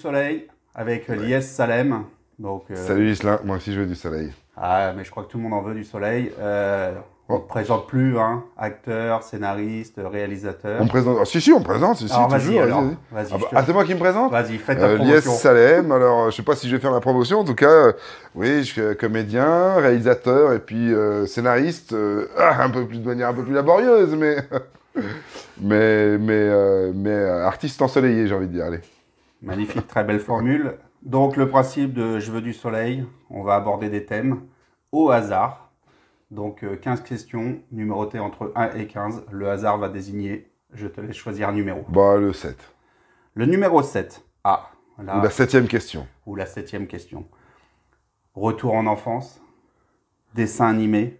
soleil avec l'IS Salem. Donc, Salut Gislain, moi aussi je veux du soleil. ah, mais je crois que tout le monde en veut du soleil. On ne Oh, te présente plus, hein, acteur, scénariste, on me réalisateur. présente. Ah, si, on me présente, si, Alors vas-y, toujours. Vas-y, alors. vas-y. Vas-y, Ah, bah, ah, c'est moi qui me présente? vas-y, fais ta Lies promotion. Salem, alors je sais pas si je vais faire ma promotion, en tout cas, oui, je suis comédien, réalisateur et puis scénariste, un peu plus de manière un peu plus laborieuse, mais artiste ensoleillé, j'ai envie de dire, allez. Magnifique, très belle formule. Donc le principe de Je veux du soleil, on va aborder des thèmes au hasard. Donc 15 questions numérotées entre 1 et 15. Le hasard va désigner, je te laisse choisir un numéro. Bah, le 7. Le numéro 7. Ah, Ou là, la 7e question. ou la septième question. Retour en enfance, dessin animé.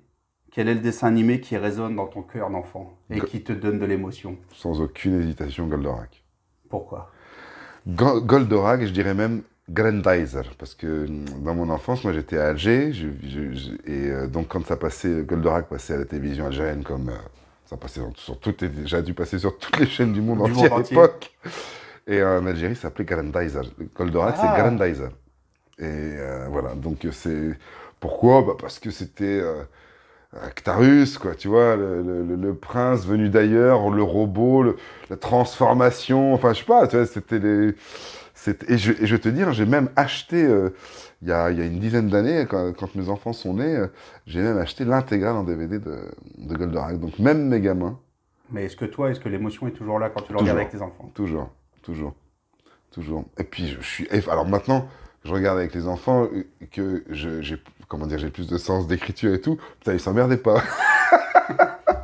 Quel est le dessin animé qui résonne dans ton cœur d'enfant et Go- qui te donne de l'émotion? Sans aucune hésitation, Goldorak. Pourquoi? Goldorak, je dirais même Grandizer, parce que dans mon enfance, moi j'étais à Alger, donc quand ça passait, Goldorak passait à la télévision algérienne comme ça passait sur toutes j'ai dû passer sur toutes les chaînes du monde Du entier monde à entier. l'époque. Et en Algérie, ça s'appelait Grandizer. Goldorak, c'est Ah, Grandizer. Et voilà, donc c'est... Pourquoi? Bah, parce que c'était Actarus, quoi, tu vois, le prince venu d'ailleurs, le robot, la transformation, enfin, je sais pas, tu vois, c'était les... Et je vais te dire, j'ai même acheté, il y a une dizaine d'années, quand mes enfants sont nés, j'ai même acheté l'intégrale en DVD de Goldorak. Donc même mes gamins, mais est-ce que l'émotion est toujours là quand tu le regardes toujours, avec tes enfants? toujours, toujours, toujours. Et puis alors maintenant, je regarde avec les enfants que j'ai, comment dire, j'ai plus de sens d'écriture et tout. Putain, ils s'emmerdaient pas.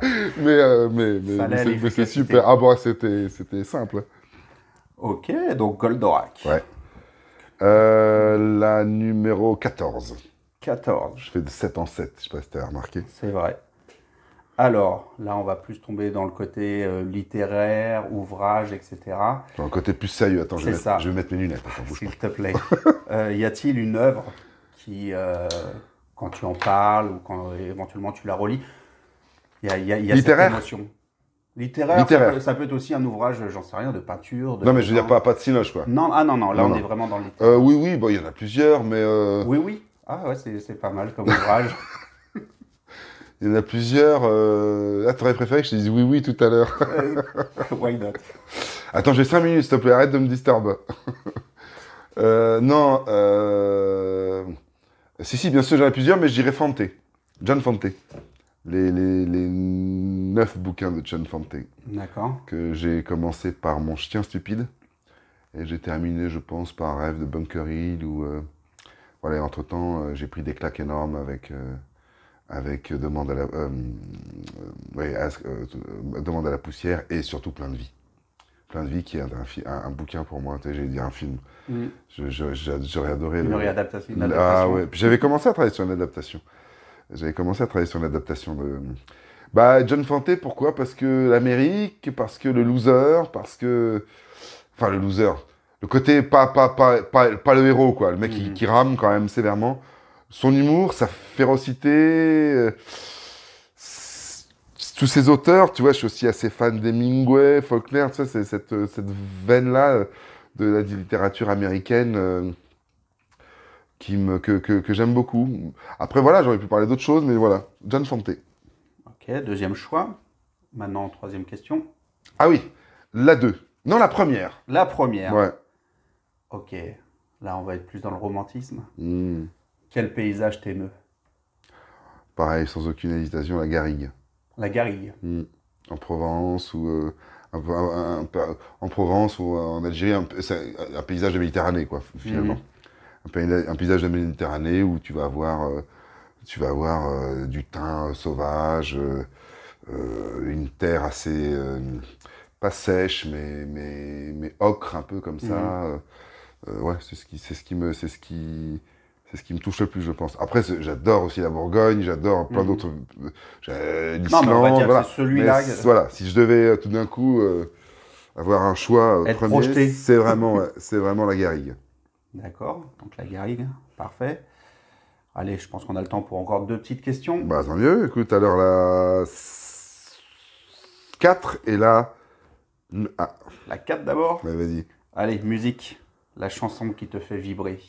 Ça allait à Mais c'est l'efficacité. super. Ah bon, c'était simple. Ok, donc Goldorak. Ouais. La numéro 14. 14, Je fais de 7 en 7, je sais pas si t'as remarqué. c'est vrai. Alors, là, on va plus tomber dans le côté littéraire, ouvrage, etc. Dans un côté plus sérieux. Attends, C'est ça. je vais mettre mes lunettes. Attends, bouge S'il pas. te plaît. Y a-t-il une œuvre qui, quand tu en parles ou quand éventuellement tu la relis, il y a cette Littéraire? émotion? Littéraire, Littéraire. ça peut être aussi un ouvrage, j'en sais rien, de peinture, de Non, mais je veux dire dessin. pas de cinoche, quoi. Non, ah non, non, là Non, on non. est vraiment dans le littéraire. Oui, oui, bon, il y en a plusieurs, mais Oui, oui. Ah ouais, c'est pas mal comme ouvrage. il y en a plusieurs. Ah, t'aurais préféré que je te dise oui, oui tout à l'heure. Why not? Attends, j'ai 5 minutes, s'il te plaît, arrête de me disturber. Non, si, bien sûr, j'en ai plusieurs, mais je dirais Fante. John Fante. Les 9 bouquins de John Fante. D'accord. Que j'ai commencé par Mon chien stupide. Et j'ai terminé, je pense, par Un rêve de Bunker Hill. Voilà, entre-temps, j'ai pris des claques énormes avec Demande à la, Demande à la poussière et surtout Plein de vie. Plein de vie qui est un bouquin pour moi, j'allais dire un film. Mm. J'aurais adoré Une réadaptation. Une Ah adaptation. ouais, puis j'avais commencé à travailler sur une adaptation. J'avais commencé à travailler sur une adaptation de... Bah, John Fante, pourquoi? Parce que l'Amérique, parce que le loser, parce que... Enfin, le loser. Le côté pas le héros, quoi. Le mec qui rame quand même sévèrement. Son humour, sa férocité... tous ces auteurs, tu vois, je suis aussi assez fan d'Hemingway, Faulkner, tu sais, c'est cette veine-là de la littérature américaine que j'aime beaucoup. Après, voilà, j'aurais pu parler d'autres choses, mais voilà, John Fante. Ok, deuxième choix. Maintenant, troisième question. Ah oui, la 2. Non, la première. La première. Ouais. Ok, là on va être plus dans le romantisme. Hmm. Quel paysage t'émeut? Pareil, sans aucune hésitation, la garrigue. La garrigue. Hmm. En Provence ou en Provence ou en Algérie, c'est un paysage de Méditerranée, quoi, finalement. Un paysage de Méditerranée où tu vas avoir du thym sauvage, une terre assez pas sèche mais ocre un peu comme ça. Ouais, c'est ce qui me touche le plus, je pense. Après, j'adore aussi la Bourgogne, j'adore plein d'autres. Non, mais on va L'Islande, dire voilà. que c'est celui-là. Voilà, si je devais tout d'un coup avoir un choix Être premier, projeté. c'est vraiment la garrigue. D'accord, donc la garrigue, parfait. Allez, je pense qu'on a le temps pour encore deux petites questions. Bah, tant mieux. Écoute, alors la 4 et la... Ah, La 4 d'abord. bah, vas-y. Allez, musique. La chanson qui te fait vibrer.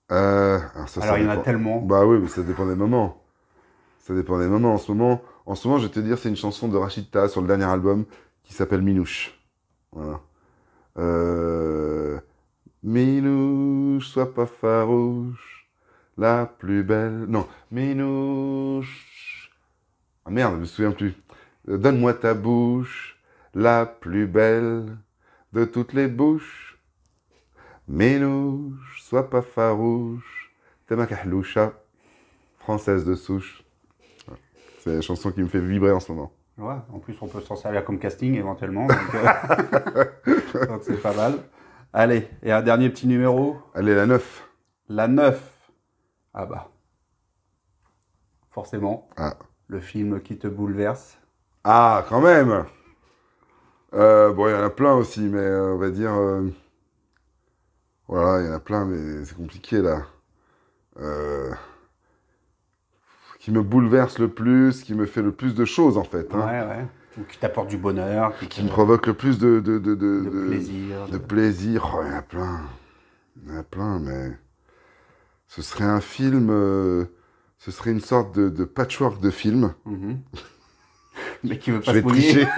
Ça Alors, il y en a dépend. tellement. Bah oui, mais ça dépend des moments. Ça dépend des moments. En ce moment, je vais te dire, c'est une chanson de Rachid Taha sur le dernier album qui s'appelle Minouche. Voilà. Euh, Minouche, sois pas farouche, la plus belle. Non, Minouche. Ah merde, je me souviens plus. Donne-moi ta bouche, la plus belle de toutes les bouches. Minouche, sois pas farouche, t'es ma kahloucha, française de souche. C'est la chanson qui me fait vibrer en ce moment. Ouais, en plus, on peut s'en servir comme casting éventuellement. Donc, donc c'est pas mal. Allez, et un dernier petit numéro. Allez, la 9. La 9. Ah bah, forcément. Ah. Le film qui te bouleverse. Ah, quand même. Bon, il y en a plein aussi, mais on va dire... Voilà, il y en a plein, mais c'est compliqué, là. Qui me bouleverse le plus, qui me fait le plus de choses, en fait. Hein. Ouais. Ou qui t'apporte du bonheur. Qui me provoque le plus de plaisir. De plaisir. Oh, il y en a plein. Il y en a plein, mais... Ce serait un film... ce serait une sorte de patchwork de film. Mais qui veut pas Je vais se mouiller. tricher.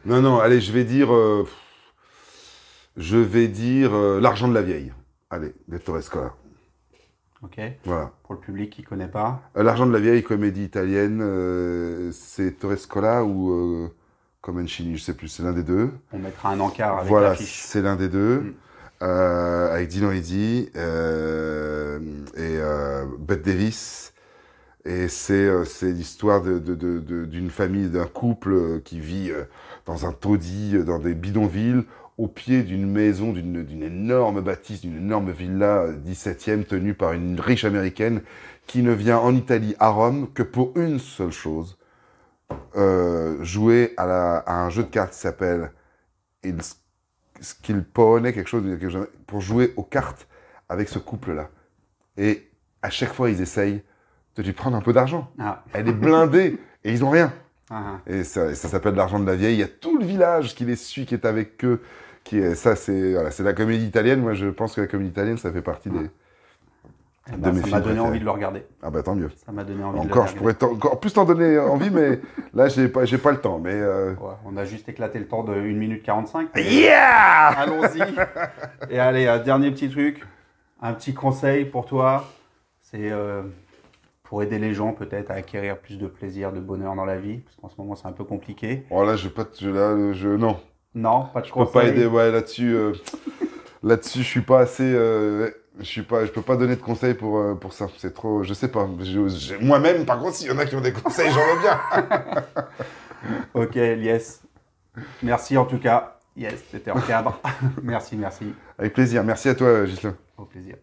Non, allez, je vais dire... L'argent de la vieille. Allez, d'Ettore Scola. Ok. Voilà. Pour le public qui connaît pas. L'argent de la vieille, comédie italienne, c'est Ettore Scola ou Comencini, je sais plus, c'est l'un des deux. On mettra un encart avec Voilà, l'affiche. c'est l'un des deux. Avec Dino Risi et Bette Davis. Et c'est l'histoire d'une famille, d'un couple qui vit dans un taudis, dans des bidonvilles, au pied d'une maison, d'une énorme bâtisse, d'une énorme villa 17e tenue par une riche américaine qui ne vient en Italie, à Rome, que pour une seule chose, jouer à un jeu de cartes qui s'appelle Il Skilpone, quelque chose, pour jouer aux cartes avec ce couple-là. Et à chaque fois, ils essayent de lui prendre un peu d'argent. Ah. Elle est blindée et ils n'ont rien. Ah. Et ça s'appelle l'argent de la vieille. Il y a tout le village qui les suit, qui est avec eux. C'est la comédie italienne. Moi, je pense que la comédie italienne, ça fait partie de mes Ça films m'a donné préférés. envie de le regarder. Ah bah tant mieux. Ça m'a donné envie Encore, de je le pourrais regarder. encore plus t'en donner envie, mais là, j'ai pas le temps. Mais Ouais, on a juste éclaté le temps de 1 minute 45. yeah! Allons-y. Et allez, un dernier petit truc. Un petit conseil pour toi. C'est pour aider les gens peut-être à acquérir plus de plaisir, de bonheur dans la vie. Parce qu'en ce moment, c'est un peu compliqué. Oh là, non. Non, pas de Je peux pas conseil. aider. Ouais, là-dessus, je suis pas assez. Je peux pas donner de conseils pour ça. C'est trop. Je sais pas. Moi-même, par contre, s'il y en a qui ont des conseils, j'en veux bien. Ok, yes. Merci en tout cas. Yes, c'était en cadre. Merci. Avec plaisir. Merci à toi, Ghislain. Au plaisir.